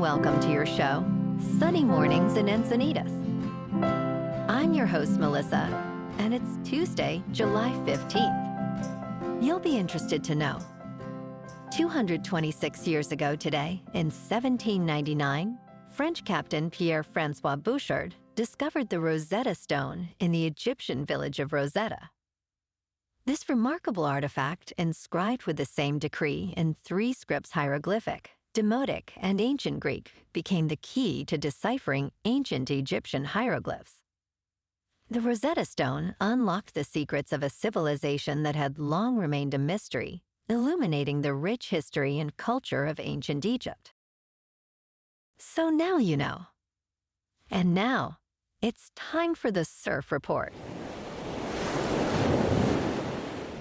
and welcome to your show, Sunny Mornings in Encinitas. I'm your host, Melissa, and it's Tuesday, July 15th. You'll be interested to know. 226 years ago today, in 1799, French captain Pierre-François Bouchard discovered the Rosetta Stone in the Egyptian village of Rosetta. This remarkable artifact, inscribed with the same decree in 3 scripts hieroglyphic, Demotic, and Ancient Greek, became the key to deciphering ancient Egyptian hieroglyphs. The Rosetta Stone unlocked the secrets of a civilization that had long remained a mystery, illuminating the rich history and culture of ancient Egypt. So now you know. And now, it's time for the Surf Report.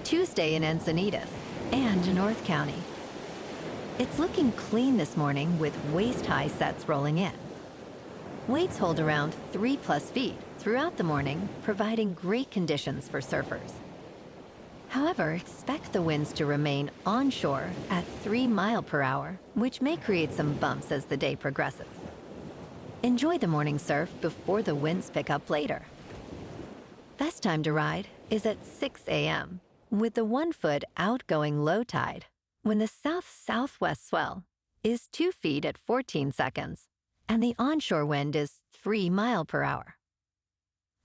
Tuesday in Encinitas and North County. It's looking clean this morning with waist-high sets rolling in. Waves hold around 3+ feet throughout the morning, providing great conditions for surfers. However, expect the winds to remain onshore at 3 miles per hour, which may create some bumps as the day progresses. Enjoy the morning surf before the winds pick up later. Best time to ride is at 6 a.m., with the 1-foot outgoing low tide, when the south-southwest swell is 2 feet at 14 seconds, and the onshore wind is 3 miles per hour.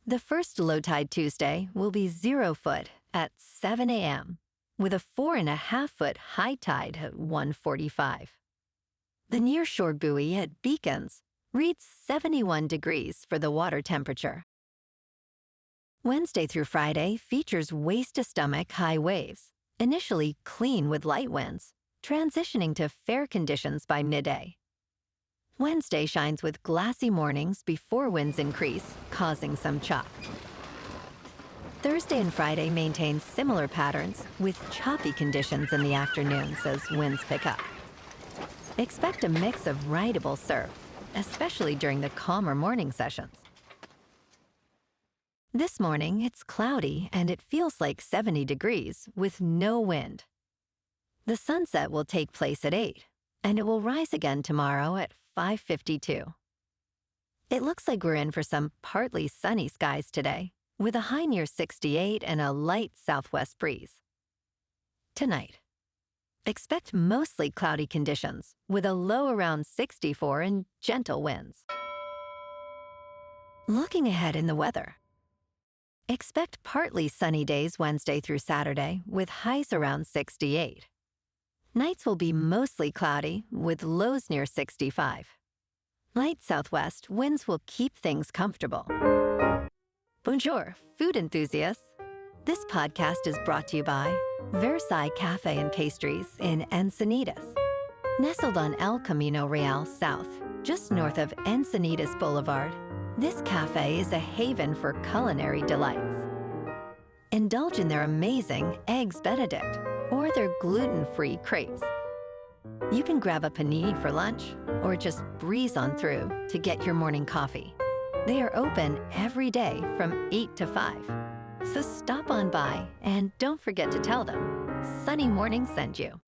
The first low tide Tuesday will be 0 foot at 7 a.m., with a 4.5-foot high tide at 1:45. The nearshore buoy at Beacons reads 71 degrees for the water temperature. Wednesday through Friday features waist-to-stomach high waves, initially clean with light winds, transitioning to fair conditions by midday. Wednesday shines with glassy mornings before winds increase, causing some chop. Thursday and Friday maintain similar patterns with choppy conditions in the afternoons as winds pick up. Expect a mix of rideable surf, especially during the calmer morning sessions. This morning, it's cloudy and it feels like 70 degrees with no wind. The sunset will take place at 8, and it will rise again tomorrow at 5:52. It looks like we're in for some partly sunny skies today, with a high near 68 and a light southwest breeze. Tonight, expect mostly cloudy conditions with a low around 64 and gentle winds. Looking ahead in the weather, expect partly sunny days Wednesday through Saturday with highs around 68. Nights will be mostly cloudy with lows near 65. Light southwest winds will keep things comfortable. Bonjour, food enthusiasts. This podcast is brought to you by Versailles Cafe and Pastries in Encinitas. Nestled on El Camino Real South, just north of Encinitas Boulevard, this cafe is a haven for culinary delights. Indulge in their amazing Eggs Benedict or their gluten-free crepes. You can grab a panini for lunch or just breeze on through to get your morning coffee. They are open every day from 8 to 5. So stop on by and don't forget to tell them Sunny Morning sent you.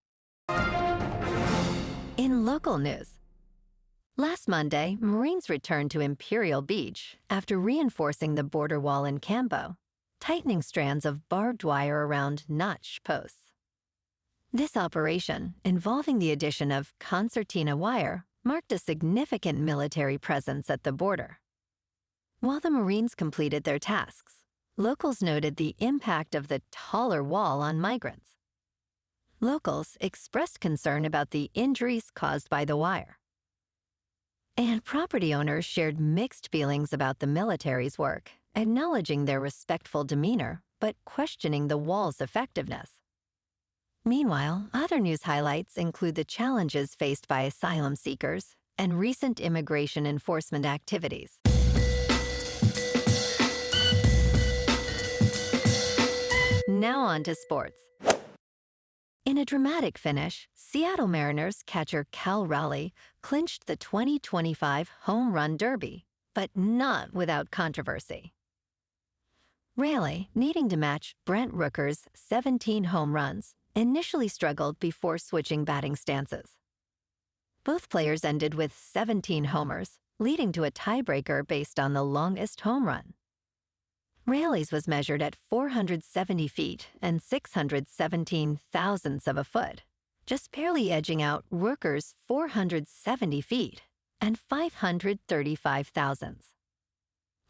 In local news, last Monday, Marines returned to Imperial Beach after reinforcing the border wall in Cambo, tightening strands of barbed wire around notch posts. This operation, involving the addition of concertina wire, marked a significant military presence at the border. While the Marines completed their tasks, locals noted the impact of the taller wall on migrants. Locals expressed concern about the injuries caused by the wire. And property owners shared mixed feelings about the military's work, acknowledging their respectful demeanor, but questioning the wall's effectiveness. Meanwhile, other news highlights include the challenges faced by asylum seekers and recent immigration enforcement activities. Now on to sports. In a dramatic finish, Seattle Mariners catcher Cal Raleigh clinched the 2025 Home Run Derby, but not without controversy. Raleigh, needing to match Brent Rooker's 17 home runs, initially struggled before switching batting stances. Both players ended with 17 homers, leading to a tiebreaker based on the longest home run. Raleigh's was measured at 470 feet and 617 thousandths of a foot, just barely edging out Rooker's 470 feet and 535 thousandths.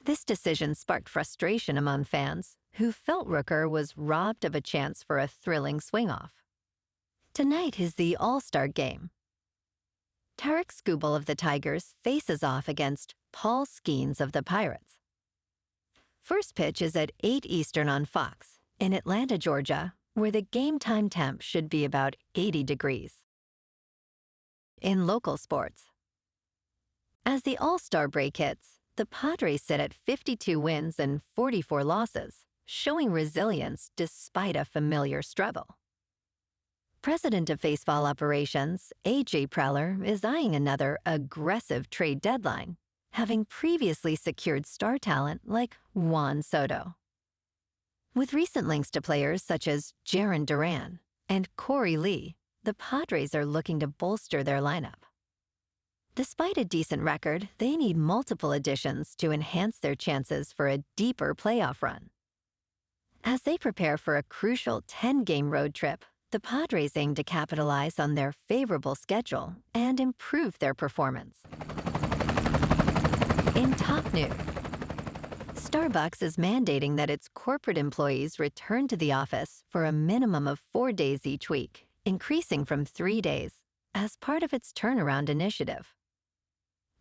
This decision sparked frustration among fans who felt Rooker was robbed of a chance for a thrilling swing-off. Tonight is the All-Star game. Tarik Skubal of the Tigers faces off against Paul Skenes of the Pirates. First pitch is at 8 Eastern on Fox, in Atlanta, Georgia, where the game time temp should be about 80 degrees. In local sports, as the All-Star break hits, the Padres sit at 52 wins and 44 losses, showing resilience despite a familiar struggle. President of Baseball Operations, A.J. Preller, is eyeing another aggressive trade deadline, having previously secured star talent like Juan Soto. With recent links to players such as Jarren Duran and Korey, the Padres are looking to bolster their lineup. Despite a decent record, they need multiple additions to enhance their chances for a deeper playoff run. As they prepare for a crucial 10-game road trip, the Padres aim to capitalize on their favorable schedule and improve their performance. In top news, Starbucks is mandating that its corporate employees return to the office for a minimum of 4 days each week, increasing from 3 days, as part of its turnaround initiative.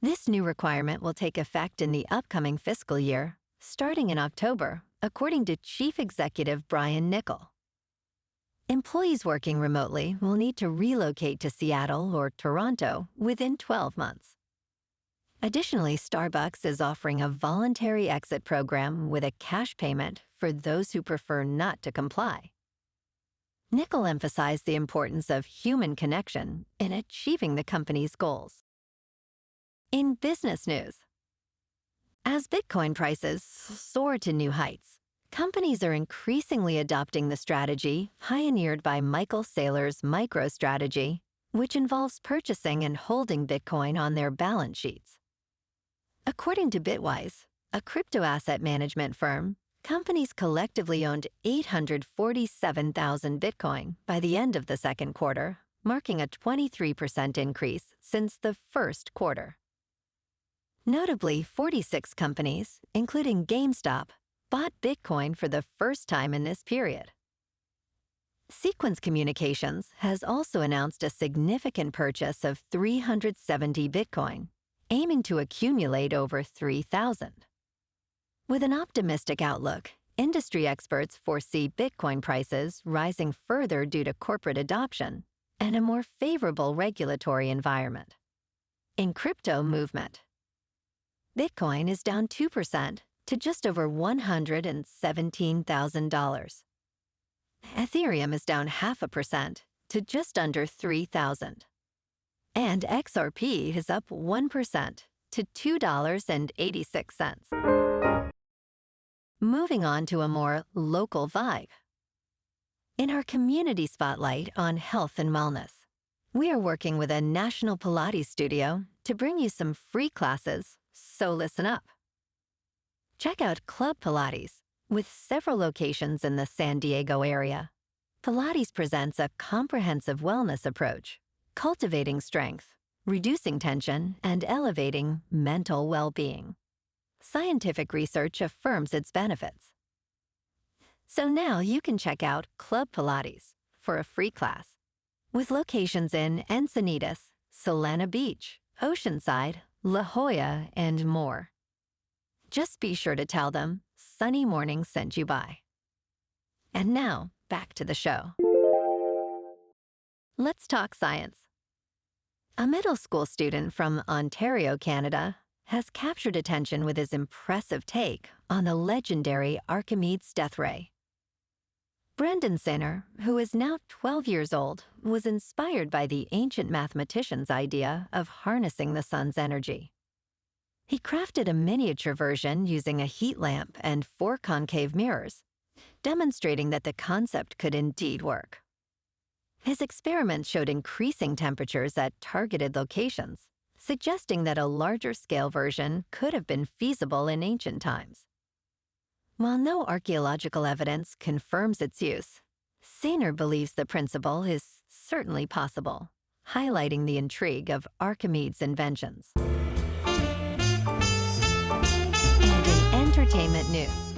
This new requirement will take effect in the upcoming fiscal year, starting in October, according to Chief Executive Brian Niccol. Employees working remotely will need to relocate to Seattle or Toronto within 12 months. Additionally, Starbucks is offering a voluntary exit program with a cash payment for those who prefer not to comply. Niccol emphasized the importance of human connection in achieving the company's goals. In business news, as Bitcoin prices soar to new heights, companies are increasingly adopting the strategy pioneered by Michael Saylor's MicroStrategy, which involves purchasing and holding Bitcoin on their balance sheets. According to Bitwise, a crypto asset management firm, companies collectively owned 847,000 Bitcoin by the end of the second quarter, marking a 23% increase since the first quarter. Notably, 46 companies, including GameStop, bought Bitcoin for the first time in this period. Sequans Communications has also announced a significant purchase of 370 Bitcoin, aiming to accumulate over 3,000. With an optimistic outlook, industry experts foresee Bitcoin prices rising further due to corporate adoption and a more favorable regulatory environment. In crypto movement, Bitcoin is down 2% to just over $117,000. Ethereum is down 0.5% to just under 3,000. And XRP is up 1% to $2.86. Moving on to a more local vibe. In our community spotlight on health and wellness, we are working with a national Pilates studio to bring you some free classes, so listen up. Check out Club Pilates, with several locations in the San Diego area. Pilates presents a comprehensive wellness approach, cultivating strength, reducing tension, and elevating mental well-being. Scientific research affirms its benefits. So now you can check out Club Pilates for a free class, with locations in Encinitas, Solana Beach, Oceanside, La Jolla, and more. Just be sure to tell them Sunny Morning sent you by. And now, back to the show. Let's talk science. A middle school student from Ontario, Canada, has captured attention with his impressive take on the legendary Archimedes' death ray. Brendan Sinner, who is now 12 years old, was inspired by the ancient mathematician's idea of harnessing the sun's energy. He crafted a miniature version using a heat lamp and 4 concave mirrors, demonstrating that the concept could indeed work. His experiments showed increasing temperatures at targeted locations, suggesting that a larger-scale version could have been feasible in ancient times. While no archaeological evidence confirms its use, Sainer believes the principle is certainly possible, highlighting the intrigue of Archimedes' inventions. And in entertainment news,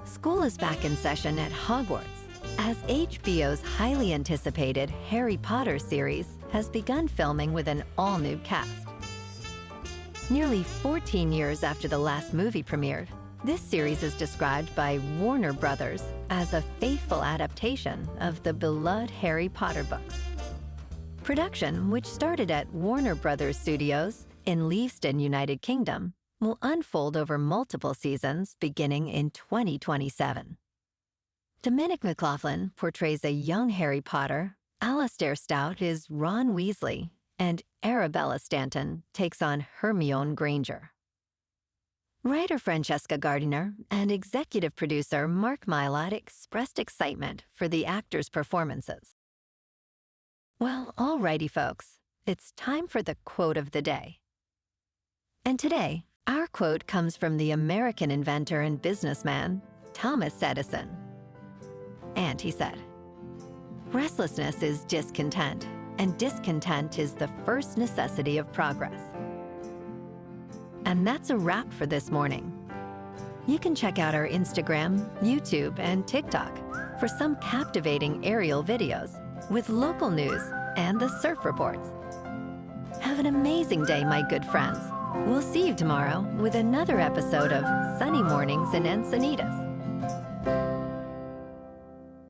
school is back in session at Hogwarts, as HBO's highly anticipated Harry Potter series has begun filming with an all-new cast. Nearly 14 years after the last movie premiered, this series is described by Warner Brothers as a faithful adaptation of the beloved Harry Potter books. Production, which started at Warner Brothers Studios in Leavesden, United Kingdom, will unfold over multiple seasons beginning in 2027. Dominic McLaughlin portrays a young Harry Potter, Alastair Stout is Ron Weasley, and Arabella Stanton takes on Hermione Granger. Writer Francesca Gardiner and executive producer Mark Mylod expressed excitement for the actors' performances. Well, alrighty folks, it's time for the quote of the day. And today, our quote comes from the American inventor and businessman, Thomas Edison. And he said, "Restlessness is discontent, and discontent is the first necessity of progress." And that's a wrap for this morning. You can check out our Instagram, YouTube, and TikTok for some captivating aerial videos with local news and the surf reports. Have an amazing day, my good friends. We'll see you tomorrow with another episode of Sunny Mornings in Encinitas.